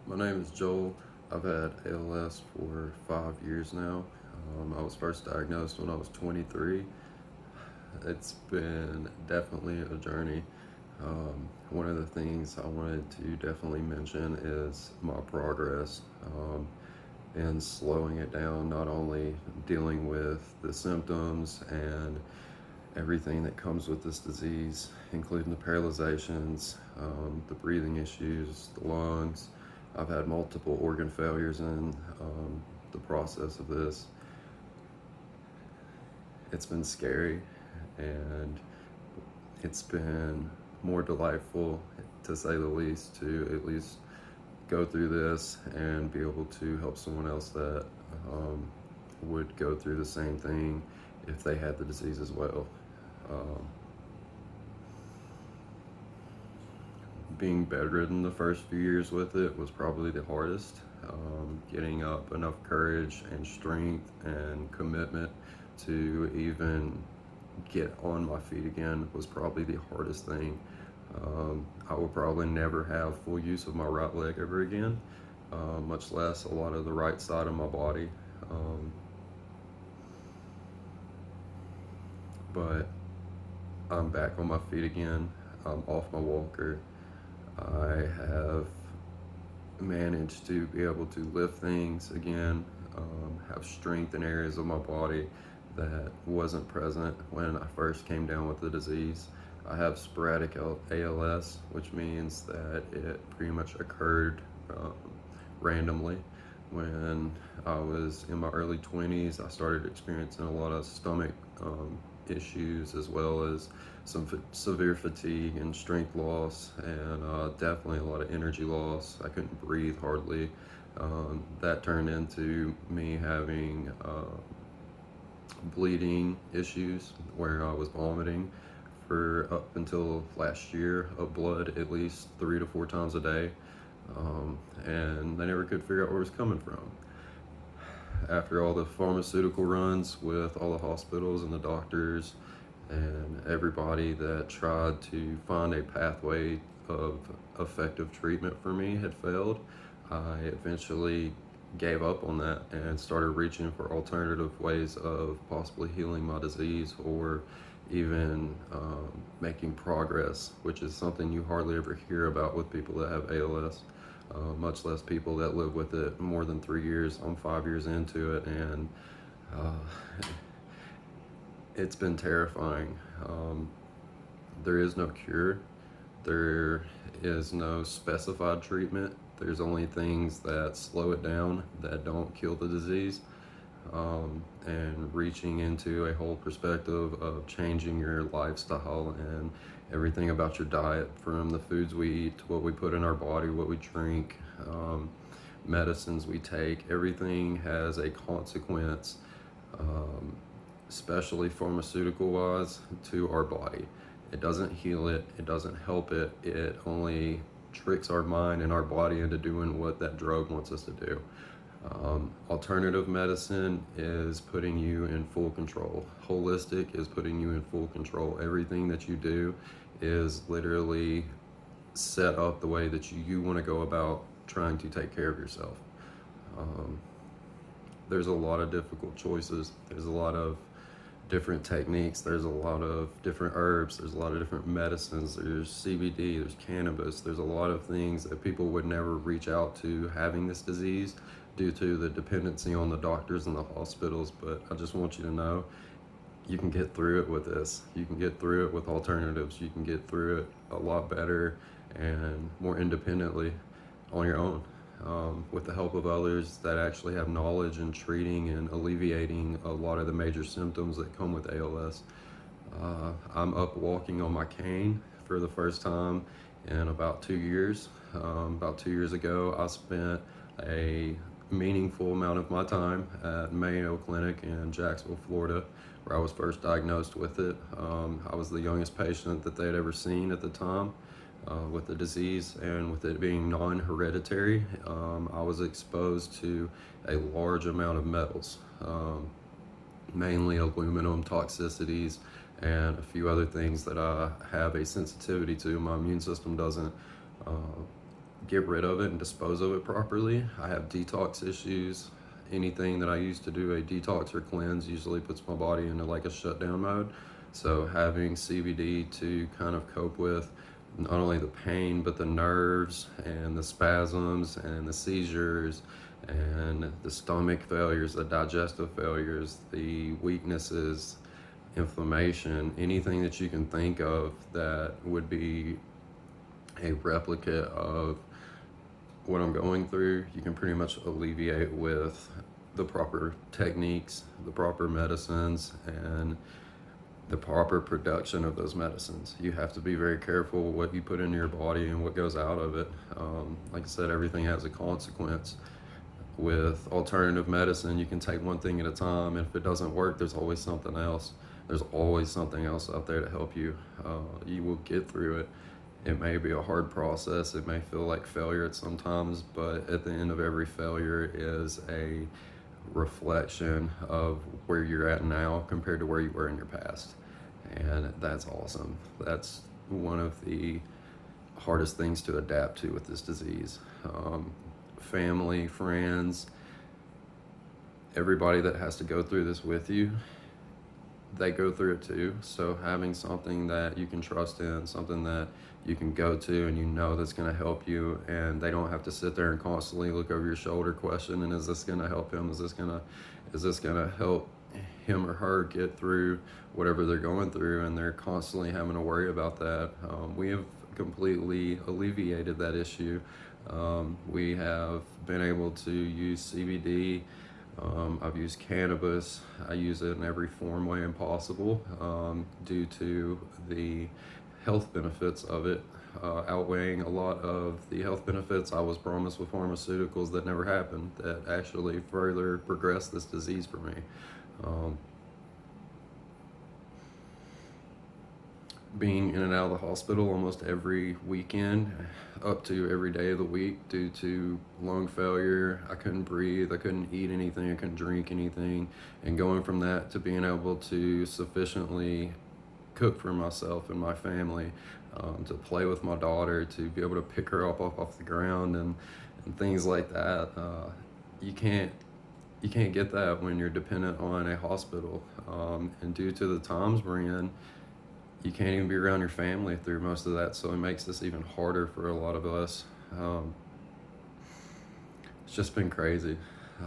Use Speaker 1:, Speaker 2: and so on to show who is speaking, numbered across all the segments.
Speaker 1: My name is Joel. I've had ALS for 5 years now. I was first diagnosed when I was 23. It's been definitely a journey. One of the things I wanted to definitely mention is my progress in slowing it down, not only dealing with the symptoms and everything that comes with this disease, including the paralyzations, the breathing issues, the lungs. I've had multiple organ failures in the process of this. It's been scary, and it's been more delightful, to say the least, to at least go through this and be able to help someone else that would go through the same thing if they had the disease as well. Um, Being bedridden the first few years with it was probably the hardest. Getting up enough courage and strength and commitment to even get on my feet again was probably the hardest thing. I will probably never have full use of my right leg ever again, much less a lot of the right side of my body. Um, but I'm back on my feet again. I'm off my walker. I have managed to be able to lift things again, have strength in areas of my body that wasn't present when I first came down with the disease. I have sporadic ALS, which means that it pretty much occurred um, randomly. When I was in my early 20s, I started experiencing a lot of stomach issues, as well as some severe fatigue and strength loss, and definitely a lot of energy loss. I couldn't breathe hardly. That turned into me having bleeding issues where I was vomiting for up until last year of blood at least 3 to 4 times a day. And they never could figure out where it was coming from. After all the pharmaceutical runs with all the hospitals and the doctors and everybody that tried to find a pathway of effective treatment for me had failed, I eventually gave up on that and started reaching for alternative ways of possibly healing my disease, or even making progress, which is something you hardly ever hear about with people that have ALS, much less people that live with it more than 3 years. I'm 5 years into it, and uh, it's been terrifying. There is no cure. There is no specified treatment. There's only things that slow it down, that don't kill the disease. And reaching into a whole perspective of changing your lifestyle and everything about your diet, from the foods we eat to what we put in our body, what we drink, medicines we take. Everything has a consequence, um, especially pharmaceutical wise, to our body. It doesn't heal it, it doesn't help it, it only tricks our mind and our body into doing what that drug wants us to do. Alternative medicine is putting you in full control. Holistic is putting you in full control. Everything that you do is literally set up the way that you want to go about trying to take care of yourself. Um, there's a lot of difficult choices. There's a lot of different techniques. There's a lot of different herbs. There's a lot of different medicines. There's CBD. There's cannabis. There's a lot of things that people would never reach out to having this disease due to the dependency on the doctors and the hospitals. But I just want you to know, you can get through it with this. You can get through it with alternatives. You can get through it a lot better and more independently on your own, with the help of others that actually have knowledge in treating and alleviating a lot of the major symptoms that come with ALS. I'm up walking on my cane for the first time in about 2 years. About 2 years ago, I spent a meaningful amount of my time at Mayo Clinic in Jacksonville, Florida, where I was first diagnosed with it. I was the youngest patient that they had ever seen at the time with the disease, and with it being non-hereditary, I was exposed to a large amount of metals, mainly aluminum toxicities and a few other things that I have a sensitivity to. My immune system doesn't uh, get rid of it and dispose of it properly. I have detox issues. Anything that I use to do a detox or cleanse usually puts my body into like a shutdown mode. So having CBD to kind of cope with not only the pain but the nerves and the spasms and the seizures and the stomach failures, the digestive failures, the weaknesses, inflammation, anything that you can think of that would be a replicate of what I'm going through, you can pretty much alleviate with the proper techniques, the proper medicines, and the proper production of those medicines. You have to be very careful what you put into your body and what goes out of it. Like I said, everything has a consequence. With alternative medicine, you can take one thing at a time. If it doesn't work, there's always something else. There's always something else out there to help you. You will get through it. It may be a hard process. It may feel like failure at sometimes, but at the end of every failure is a reflection of where you're at now compared to where you were in your past. And that's awesome. That's one of the hardest things to adapt to with this disease. Family, friends, everybody that has to go through this with you, they go through it too. So having something that you can trust in, something that you can go to and you know that's going to help you, and they don't have to sit there and constantly look over your shoulder questioning, is this going to help him? Is this going to help him or her get through whatever they're going through? And they're constantly having to worry about that. We have completely alleviated that issue. We have been able to use CBD. I've used cannabis. I use it in every form, way possible, due to the health benefits of it outweighing a lot of the health benefits I was promised with pharmaceuticals that never happened, that actually further progressed this disease for me. Being in and out of the hospital almost every weekend, up to every day of the week, due to lung failure. I couldn't breathe, I couldn't eat anything, I couldn't drink anything. And going from that to being able to sufficiently cook for myself and my family, to play with my daughter, to be able to pick her up off the ground and things like that. You can't get that when you're dependent on a hospital. And due to the times we're in, you can't even be around your family through most of that, so it makes this even harder for a lot of us. It's just been crazy.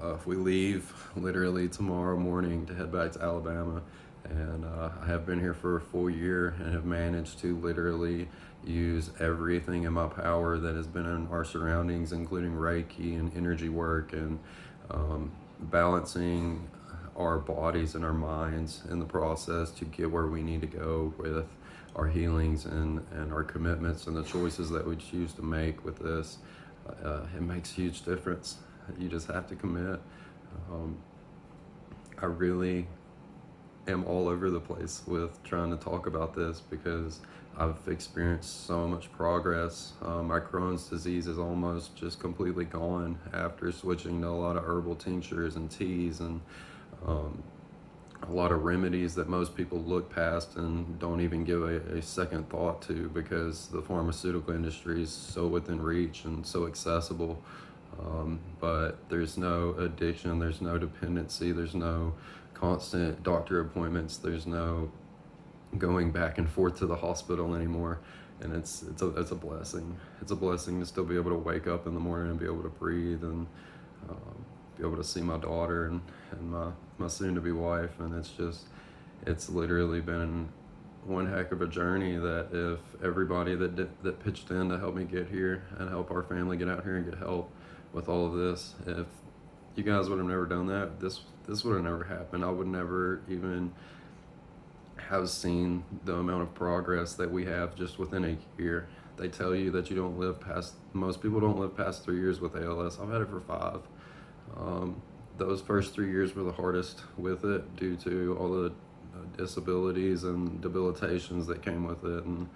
Speaker 1: If we leave literally tomorrow morning to head back to Alabama, and I have been here for a full year and have managed to literally use everything in my power that has been in our surroundings, including Reiki and energy work and balancing our bodies and our minds in the process to get where we need to go with our healings and our commitments and the choices that we choose to make with this. It makes a huge difference. You just have to commit. I really am all over the place with trying to talk about this because I've experienced so much progress. My Crohn's disease is almost just completely gone after switching to a lot of herbal tinctures and teas and a lot of remedies that most people look past and don't even give a second thought to, because the pharmaceutical industry is so within reach and so accessible. But there's no addiction, there's no dependency, there's no constant doctor appointments, there's no going back and forth to the hospital anymore. And it's a blessing. It's a blessing to still be able to wake up in the morning and be able to breathe and be able to see my daughter and my soon-to-be wife. And it's literally been one heck of a journey that if everybody that pitched in to help me get here and help our family get out here and get help with all of this, if you guys would have never done that, this would have never happened. I would never even have seen the amount of progress that we have just within a year. They tell you that you don't live past, most people don't live past 3 years with ALS. I've had it for 5. Those first 3 years were the hardest with it due to all the disabilities and debilitations that came with it, and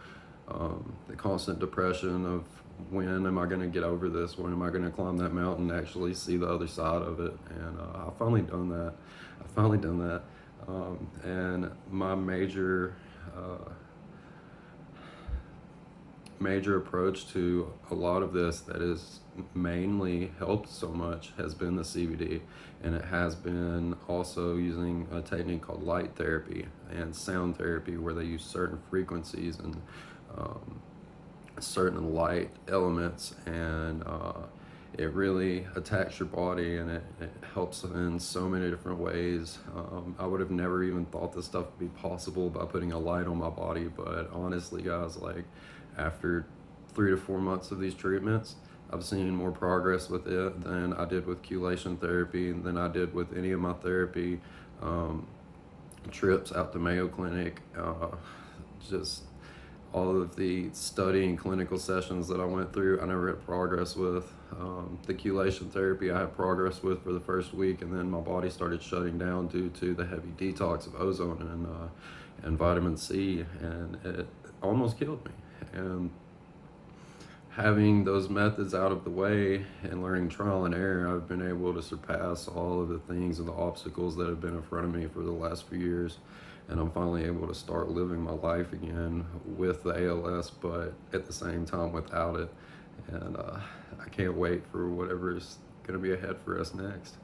Speaker 1: the constant depression of when am I going to get over this? When am I going to climb that mountain and actually see the other side of it? And I've finally done that. And my major major approach to a lot of this that has mainly helped so much has been the CBD, and it has been also using a technique called light therapy and sound therapy, where they use certain frequencies and um, certain light elements, and it really attacks your body, and it helps in so many different ways. I would have never even thought this stuff would be possible by putting a light on my body, but honestly, guys, like after 3 to 4 months of these treatments, I've seen more progress with it than I did with chelation therapy, and than I did with any of my therapy um, trips out to Mayo Clinic. Just all of the study and clinical sessions that I went through, I never had progress with. The chelation therapy I had progress with for the first week, and then my body started shutting down due to the heavy detox of ozone and vitamin C, and it almost killed me. And having those methods out of the way and learning trial and error, I've been able to surpass all of the things and the obstacles that have been in front of me for the last few years. And I'm finally able to start living my life again with the ALS, but at the same time without it. And I can't wait for whatever's going to be ahead for us next.